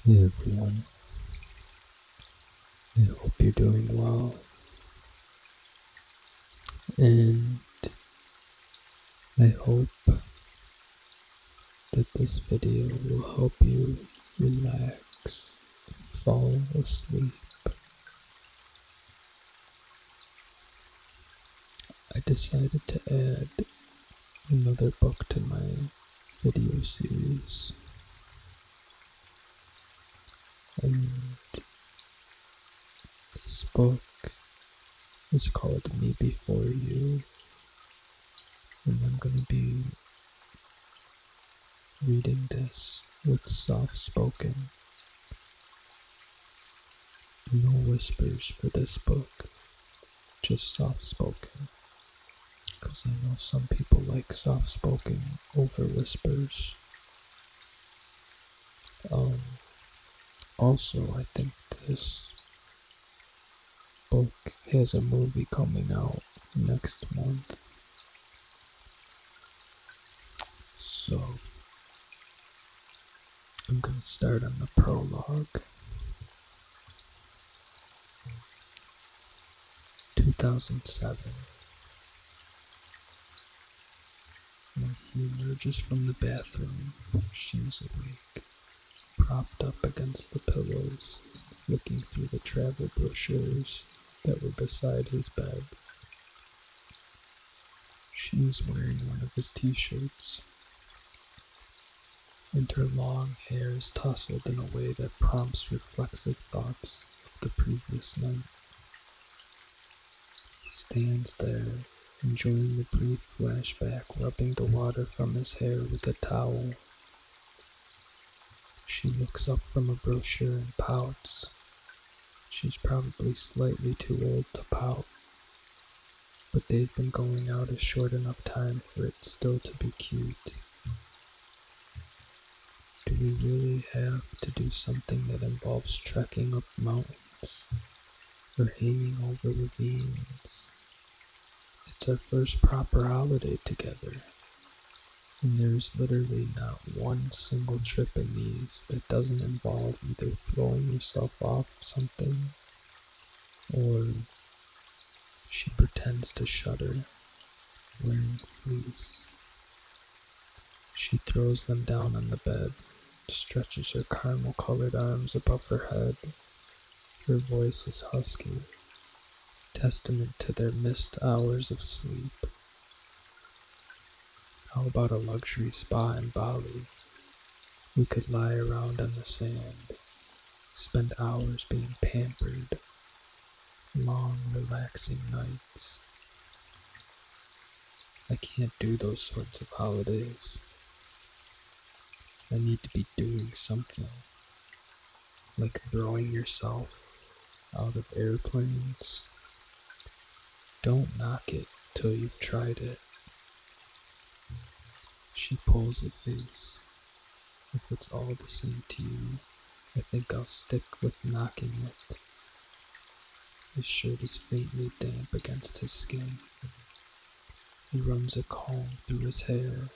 Hey everyone, I hope you're doing well, and I hope that this video will help you relax, fall asleep. I decided to add another book to my video series, and this book is called Me Before You, and I'm going to be reading this with Softspoken. No whispers for this book, just soft-spoken, because I know some people like soft-spoken over whispers. Also, I think this book has a movie coming out next month, so I'm going to start on the prologue. 2007. When he emerges from the bathroom, she's awake, propped up against the pillows, flicking through the travel brochures that were beside his bed. She's wearing one of his t-shirts, and her long hair is tousled in a way that prompts reflexive thoughts of the previous night. He stands there, enjoying the brief flashback, rubbing the water from his hair with a towel. She looks up from a brochure and pouts. She's probably slightly too old to pout, but they've been going out a short enough time for it still to be cute. Do we really have to do something that involves trekking up mountains or hanging over ravines? It's our first proper holiday together, and there's literally not one single trip in these that doesn't involve either throwing yourself off something or she pretends to shudder, wearing fleece. She throws them down on the bed, stretches her caramel-colored arms above her head. Her voice is husky, testament to their missed hours of sleep. How about a luxury spa in Bali? We could lie around on the sand, spend hours being pampered, long, relaxing nights. I can't do those sorts of holidays. I need to be doing something, like throwing yourself out of airplanes. Don't knock it till you've tried it. She pulls a face. If it's all the same to you, I think I'll stick with knocking it. His shirt is faintly damp against his skin. He runs a comb through his hair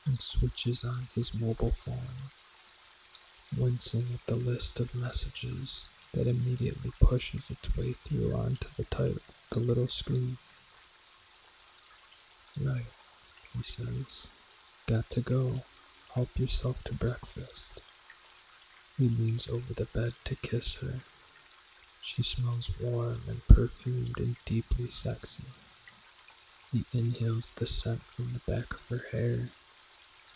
and switches on his mobile phone, wincing at the list of messages that immediately pushes its way through onto the little screen. Right, he says. Got to go. Help yourself to breakfast. He leans over the bed to kiss her. She smells warm and perfumed and deeply sexy. He inhales the scent from the back of her hair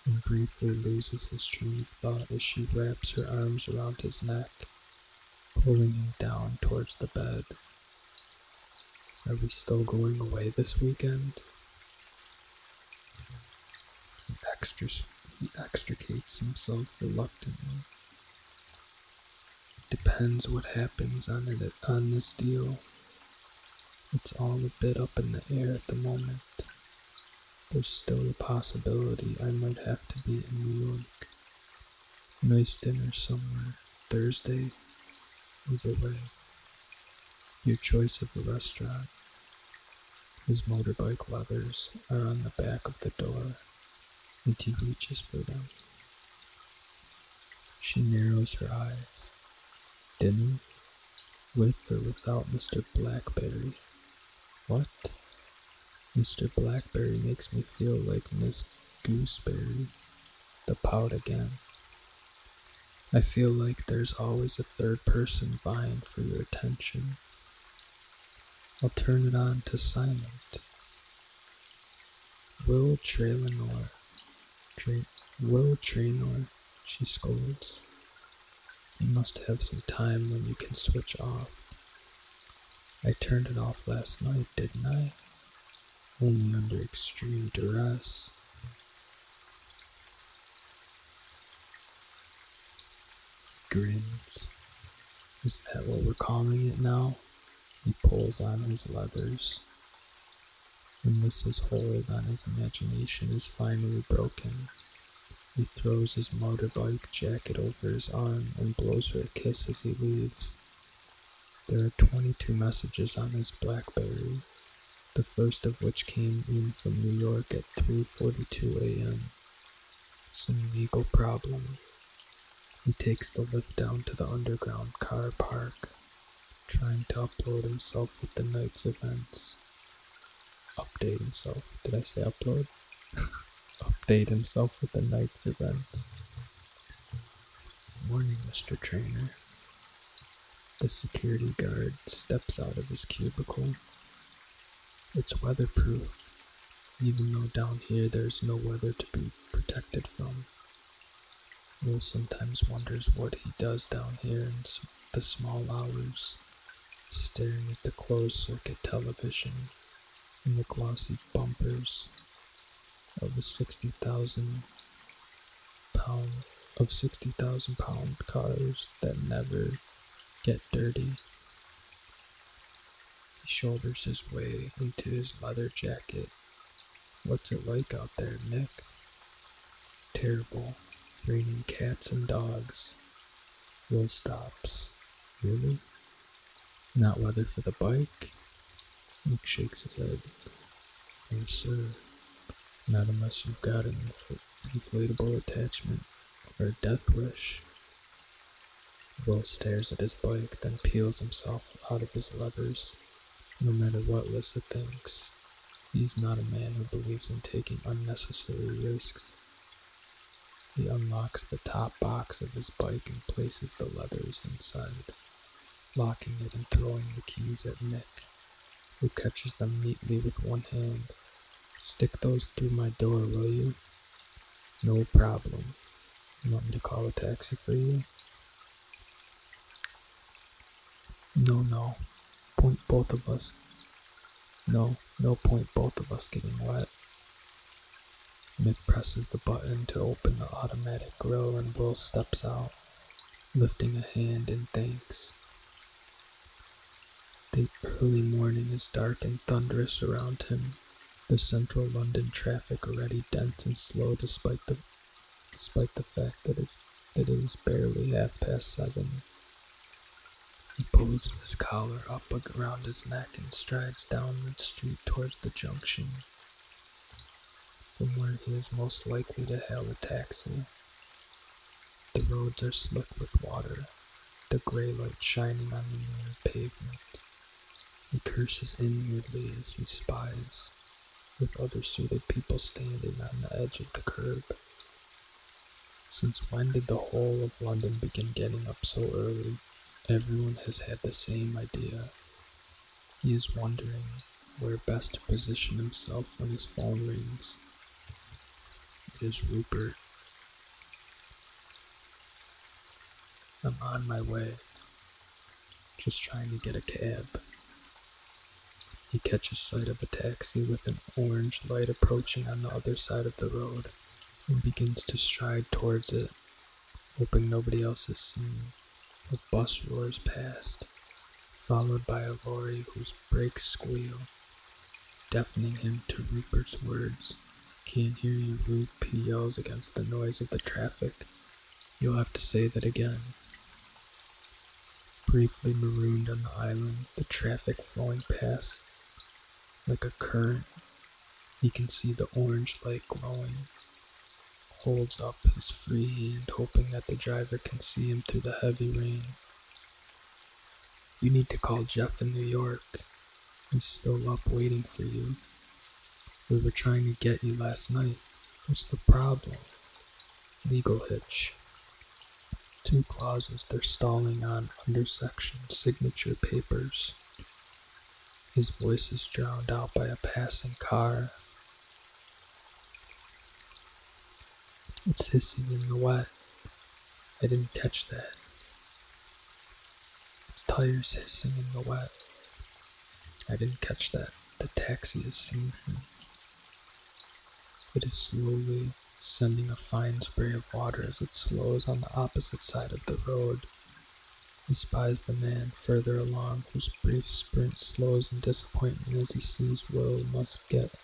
and briefly loses his train of thought as she wraps her arms around his neck, pulling him down towards the bed. Are we still going away this weekend? He extricates himself reluctantly. Depends what happens on this deal. It's all a bit up in the air at the moment. There's still a possibility I might have to be in New York. Nice dinner somewhere. Thursday. Either way. Your choice of a restaurant. His motorbike levers are on the back of the door, and he reaches for them. She narrows her eyes. Dinner? With or without Mr. Blackberry? What? Mr. Blackberry makes me feel like Miss Gooseberry. The pout again. I feel like there's always a third person vying for your attention. I'll turn it on to silent. Will Traynor, she scolds. You must have some time when you can switch off. I turned it off last night, didn't I? Only under extreme duress. Grins. Is that what we're calling it now? He pulls on his leathers. Ulysses' hold on his imagination is finally broken. He throws his motorbike jacket over his arm and blows her a kiss as he leaves. There are 22 messages on his BlackBerry, the first of which came in from New York at 3:42 a.m. Some legal problem. He takes the lift down to the underground car park, trying to upload himself with the night's events. Update himself. Did I say upload? Update himself with the night's events. Morning, Mr. Traynor. The security guard steps out of his cubicle. It's weatherproof, even though down here there's no weather to be protected from. Will sometimes wonders what he does down here in the small hours, staring at the closed-circuit television and the glossy bumpers of the 60,000 pound cars that never get dirty. He shoulders his way into his leather jacket. What's it like out there, Nick? Terrible. Raining cats and dogs. Will stops. Really? Not weather for the bike? Nick shakes his head. No, sir. Not unless you've got an inflatable attachment or a death wish. Will stares at his bike, then peels himself out of his leathers. No matter what Lissa thinks, he's not a man who believes in taking unnecessary risks. He unlocks the top box of his bike and places the leathers inside, locking it and throwing the keys at Nick, who catches them neatly with one hand. Stick those through my door, will you? No problem. You want me to call a taxi for you? No. Point both of us. No point both of us getting wet. Nick presses the button to open the automatic grill and Will steps out, lifting a hand in thanks. The early morning is dark and thunderous around him, the central London traffic already dense and slow despite the fact that it is barely 7:30. He pulls his collar up around his neck and strides down the street towards the junction, from where he is most likely to hail a taxi. The roads are slick with water, the gray light shining on the near pavement. He curses inwardly as he spies, with other suited people standing on the edge of the curb. Since when did the whole of London begin getting up so early? Everyone has had the same idea. He is wondering where best to position himself when his phone rings. It is Rupert. I'm on my way. Just trying to get a cab. He catches sight of a taxi with an orange light approaching on the other side of the road and begins to stride towards it, hoping nobody else is seen. A bus roars past, followed by a lorry whose brakes squeal, deafening him to Rupert's words. Can't hear you, Rupe, he yells against the noise of the traffic. You'll have to say that again. Briefly marooned on the island, the traffic flowing past like a current. He can see the orange light glowing, holds up his free hand, hoping that the driver can see him through the heavy rain. You need to call Jeff in New York. He's still up waiting for you. We were trying to get you last night. What's the problem? Legal hitch. 2 clauses they're stalling on undersection signature papers. His voice is drowned out by a passing car. It's hissing in the wet. I didn't catch that. Its tires hissing in the wet. I didn't catch that. The taxi has seen him. It is slowly sending a fine spray of water as it slows on the opposite side of the road. He spies the man further along, whose brief sprint slows in disappointment as he sees Will must get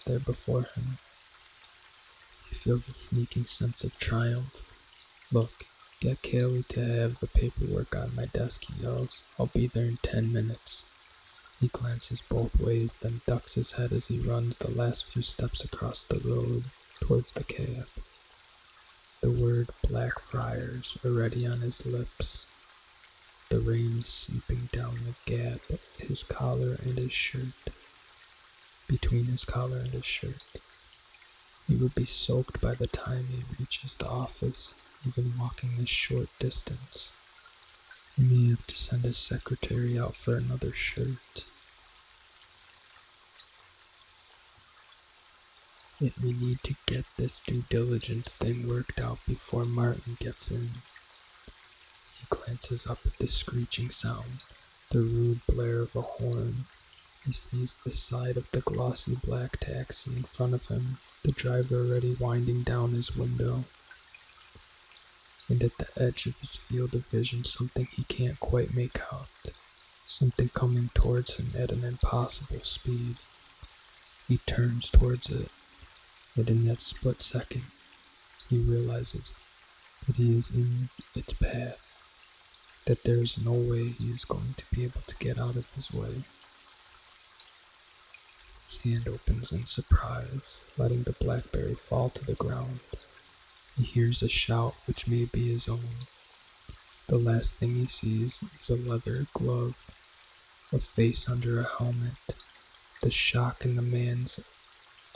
there before him. He feels a sneaking sense of triumph. Look, get Kaylee to have the paperwork on my desk, he yells. I'll be there in 10 minutes. He glances both ways, then ducks his head as he runs the last few steps across the road towards the cab. The word Blackfriars already on his lips. The rain is seeping down the gap between his collar and his shirt. He would be soaked by the time he reaches the office, even walking this short distance. He may have to send his secretary out for another shirt. We need to get this due diligence thing worked out before Martin gets in. He glances up at the screeching sound, the rude blare of a horn. He sees the side of the glossy black taxi in front of him, the driver already winding down his window. And at the edge of his field of vision, something he can't quite make out. Something coming towards him at an impossible speed. He turns towards it, and in that split second, he realizes that he is in its path, that there is no way he is going to be able to get out of his way. His hand opens in surprise, letting the blackberry fall to the ground. He hears a shout which may be his own. The last thing he sees is a leather glove, a face under a helmet, the shock in the man's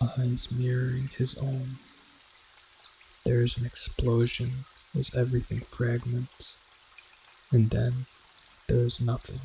eyes mirroring his own. There is an explosion as everything fragments, and then there is nothing.